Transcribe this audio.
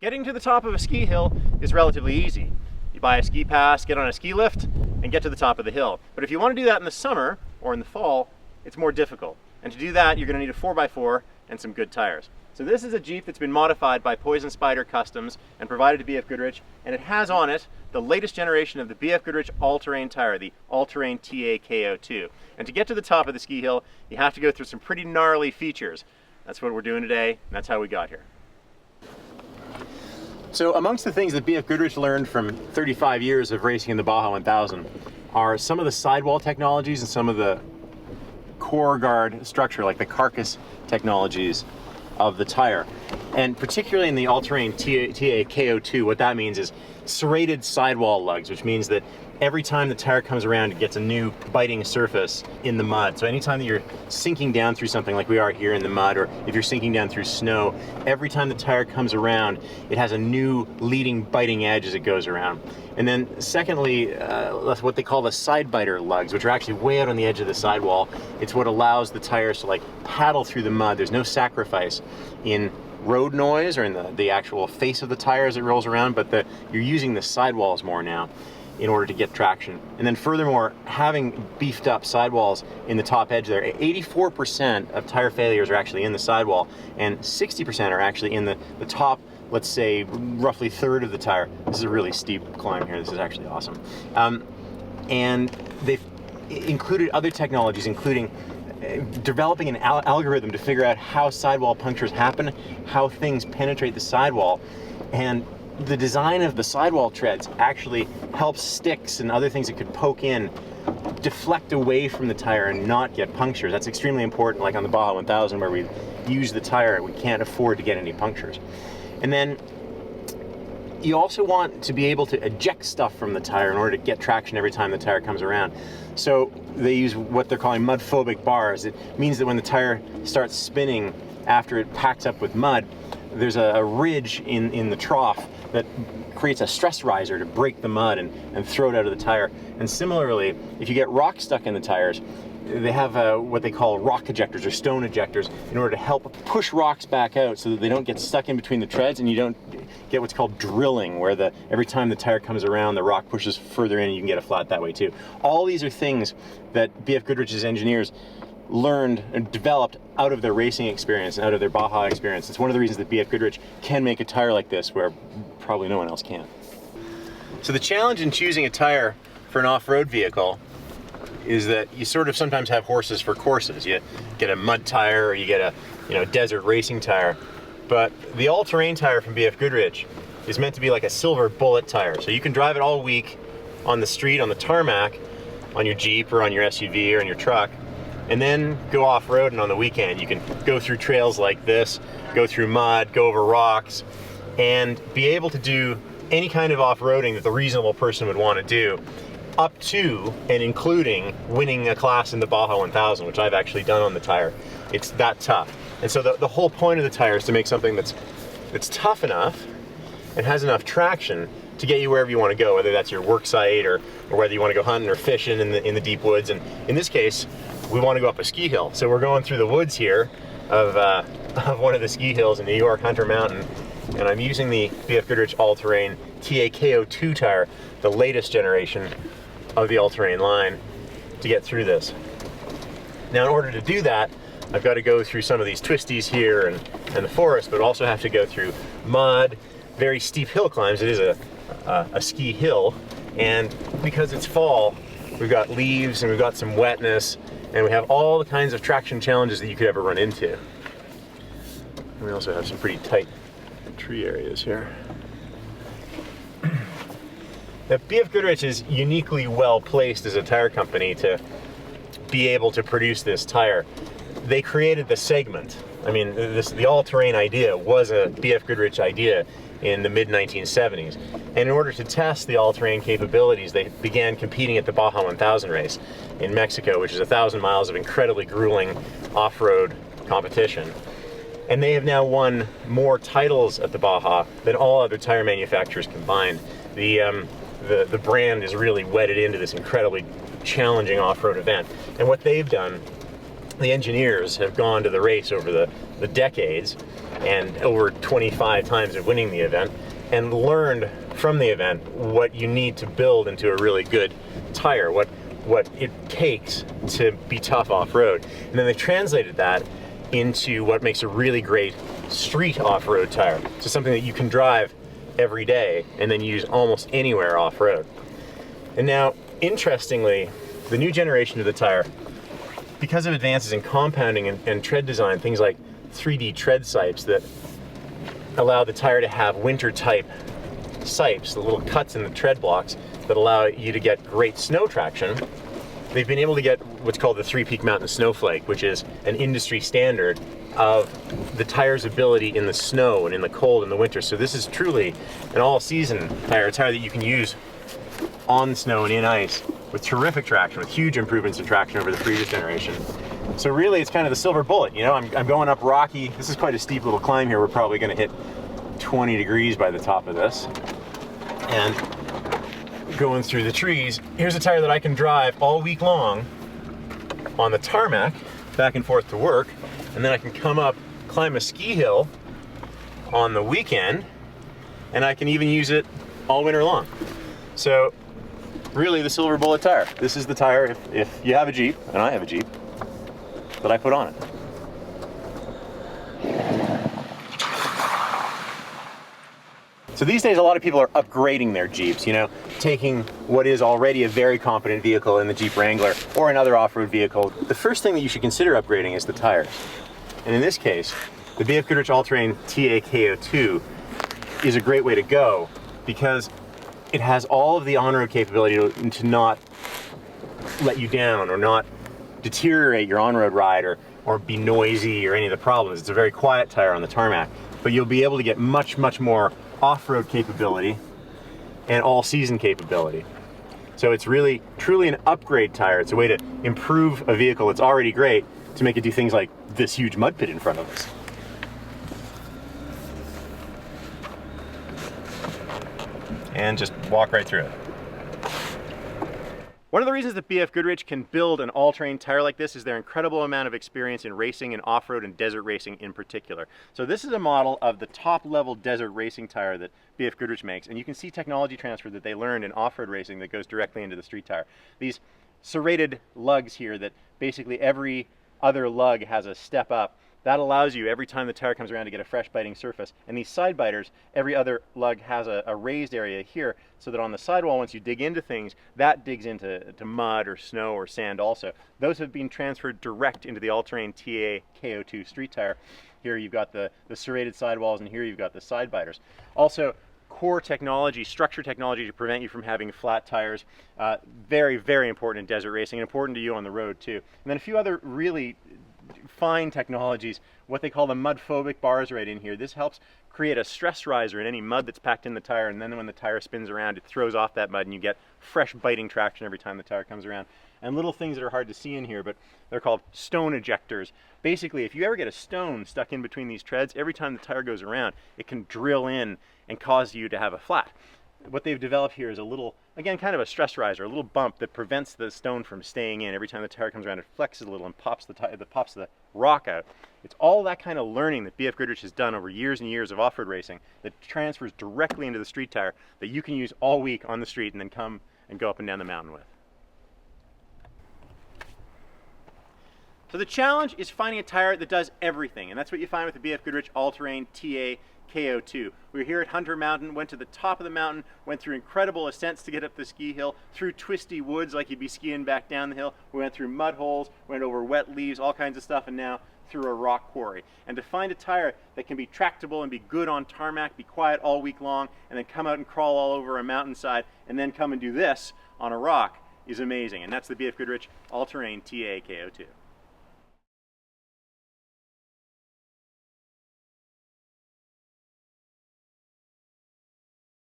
Getting to the top of a ski hill is relatively easy. You buy a ski pass, get on a ski lift, and get to the top of the hill. But if you want to do that in the summer or in the fall, it's more difficult. And to do that, you're going to need a 4x4 and some good tires. So this is a Jeep that's been modified by Poison Spyder Customs and provided to BF Goodrich, and it has on it the latest generation of the BF Goodrich all-terrain tire, the all-terrain TA KO2. And to get to the top of the ski hill, you have to go through some pretty gnarly features. That's what we're doing today, and that's how we got here. So amongst the things that BF Goodrich learned from 35 years of racing in the Baja 1000 are some of the sidewall technologies and some of the core guard structure, like the carcass technologies of the tire. And particularly in the all-terrain TA KO2, what that means is serrated sidewall lugs, which means that every time the tire comes around, it gets a new biting surface in the mud. So anytime that you're sinking down through something like we are here in the mud, or if you're sinking down through snow, every time the tire comes around, it has a new leading biting edge as it goes around. And then secondly, what they call the side biter lugs, which are actually way out on the edge of the sidewall. It's what allows the tires to like paddle through the mud. There's no sacrifice in road noise or in the actual face of the tire as it rolls around, but you're using the sidewalls more now in order to get traction. And then furthermore, having beefed up sidewalls in the top edge there, 84% of tire failures are actually in the sidewall, and 60% are actually in the top, let's say, roughly third of the tire. This is a really steep climb here. This is actually awesome. And they've included other technologies, including developing an algorithm to figure out how sidewall punctures happen, how things penetrate the sidewall, and the design of the sidewall treads actually helps sticks and other things that could poke in deflect away from the tire and not get punctures. That's extremely important, like on the Baja 1000 where we use the tire, we can't afford to get any punctures. And then you also want to be able to eject stuff from the tire in order to get traction every time the tire comes around. So they use what they're calling mud phobic bars. It means that when the tire starts spinning after it packs up with mud, there's a ridge in the trough that creates a stress riser to break the mud and throw it out of the tire. And similarly, if you get rock stuck in the tires, they have what they call rock ejectors or stone ejectors in order to help push rocks back out so that they don't get stuck in between the treads and you don't get what's called drilling, where every time the tire comes around, the rock pushes further in and you can get a flat that way too. All these are things that BF Goodrich's engineers learned and developed out of their racing experience and out of their Baja experience. It's one of the reasons that BF Goodrich can make a tire like this where probably no one else can. So the challenge in choosing a tire for an off-road vehicle is that you sort of sometimes have horses for courses. You get a mud tire or you get a desert racing tire. But the all-terrain tire from BF Goodrich is meant to be like a silver bullet tire. So you can drive it all week on the street, on the tarmac, on your Jeep or on your SUV or on your truck, and then go off-road, and on the weekend you can go through trails like this, go through mud, go over rocks, and be able to do any kind of off-roading that the reasonable person would want to do, up to and including winning a class in the Baja 1000, which I've actually done on the tire. It's that tough. And so the whole point of the tire is to make something that's tough enough and has enough traction to get you wherever you want to go, whether that's your work site or whether you want to go hunting or fishing in the deep woods. And in this case, we want to go up a ski hill. So we're going through the woods here of one of the ski hills in New York, Hunter Mountain, and I'm using the BF Goodrich all-terrain TA KO2 tire, the latest generation of the all-terrain line, to get through this. Now in order to do that, I've got to go through some of these twisties here and the forest, but also have to go through mud, very steep hill climbs. It is a ski hill, and because it's fall, we've got leaves and we've got some wetness, and we have all the kinds of traction challenges that you could ever run into. And we also have some pretty tight tree areas here. Now, BF Goodrich is uniquely well placed as a tire company to be able to produce this tire. They created the segment. I mean, the all-terrain idea was a BF Goodrich idea in the mid-1970s. And in order to test the all-terrain capabilities, they began competing at the Baja 1000 race in Mexico, which is 1,000 miles of incredibly grueling off-road competition. And they have now won more titles at the Baja than all other tire manufacturers combined. The brand is really wedded into this incredibly challenging off-road event. And what they've done the engineers have gone to the race over the decades and over 25 times of winning the event, and learned from the event what you need to build into a really good tire, what it takes to be tough off-road. And then they translated that into what makes a really great street off-road tire. So something that you can drive every day and then use almost anywhere off-road. And now, interestingly, the new generation of the tire, because of advances in compounding and tread design, things like 3D tread sipes that allow the tire to have winter type sipes, the little cuts in the tread blocks that allow you to get great snow traction, they've been able to get what's called the 3-peak mountain snowflake, which is an industry standard of the tire's ability in the snow and in the cold in the winter. So this is truly an all-season tire, a tire that you can use on snow and in ice with terrific traction, with huge improvements in traction over the previous generation. So really, it's kind of the silver bullet. You know, I'm going up rocky. This is quite a steep little climb here. We're probably going to hit 20 degrees by the top of this. And going through the trees, here's a tire that I can drive all week long on the tarmac, back and forth to work, and then I can come up, climb a ski hill on the weekend, and I can even use it all winter long. So really, the silver bullet tire. This is the tire, if you have a Jeep, and I have a Jeep, that I put on it. So these days, a lot of people are upgrading their Jeeps, you know, taking what is already a very competent vehicle in the Jeep Wrangler or another off-road vehicle. The first thing that you should consider upgrading is the tires. And in this case, the BF Goodrich All-Terrain TA KO2 is a great way to go because it has all of the on-road capability to not let you down or not deteriorate your on-road ride or be noisy or any of the problems. It's a very quiet tire on the tarmac, but you'll be able to get much, much more off-road capability and all-season capability. So it's really, truly an upgrade tire. It's a way to improve a vehicle that's already great to make it do things like this huge mud pit in front of us. And just walk right through it. One of the reasons that BF Goodrich can build an all-terrain tire like this is their incredible amount of experience in racing and off-road and desert racing in particular. So this is a model of the top-level desert racing tire that BF Goodrich makes, and you can see technology transfer that they learned in off-road racing that goes directly into the street tire. These serrated lugs here that basically every other lug has a step up. That allows you, every time the tire comes around, to get a fresh biting surface. And these side biters, every other lug has a raised area here, so that on the sidewall, once you dig into things, that digs into mud or snow or sand also. Those have been transferred direct into the all-terrain TA KO2 street tire. Here you've got the serrated sidewalls, and here you've got the side biters. Also, core technology, structure technology to prevent you from having flat tires. Very, very important in desert racing, and important to you on the road too. And then a few other really fine technologies, what they call the mud phobic bars right in here. This helps create a stress riser in any mud that's packed in the tire, and then when the tire spins around, it throws off that mud and you get fresh biting traction every time the tire comes around. And little things that are hard to see in here, but they're called stone ejectors. Basically, if you ever get a stone stuck in between these treads, every time the tire goes around, it can drill in and cause you to have a flat. What they've developed here is a little, again, kind of a stress riser, a little bump that prevents the stone from staying in. Every time the tire comes around, it flexes a little and pops the rock out. It's all that kind of learning that BF Goodrich has done over years and years of off-road racing that transfers directly into the street tire that you can use all week on the street and then come and go up and down the mountain with. So the challenge is finding a tire that does everything, and that's what you find with the BF Goodrich All-Terrain TA KO2. We were here at Hunter Mountain, went to the top of the mountain, went through incredible ascents to get up the ski hill, through twisty woods like you'd be skiing back down the hill. We went through mud holes, went over wet leaves, all kinds of stuff, and now through a rock quarry. And to find a tire that can be tractable and be good on tarmac, be quiet all week long, and then come out and crawl all over a mountainside, and then come and do this on a rock is amazing. And that's the BF Goodrich All-Terrain TA KO2.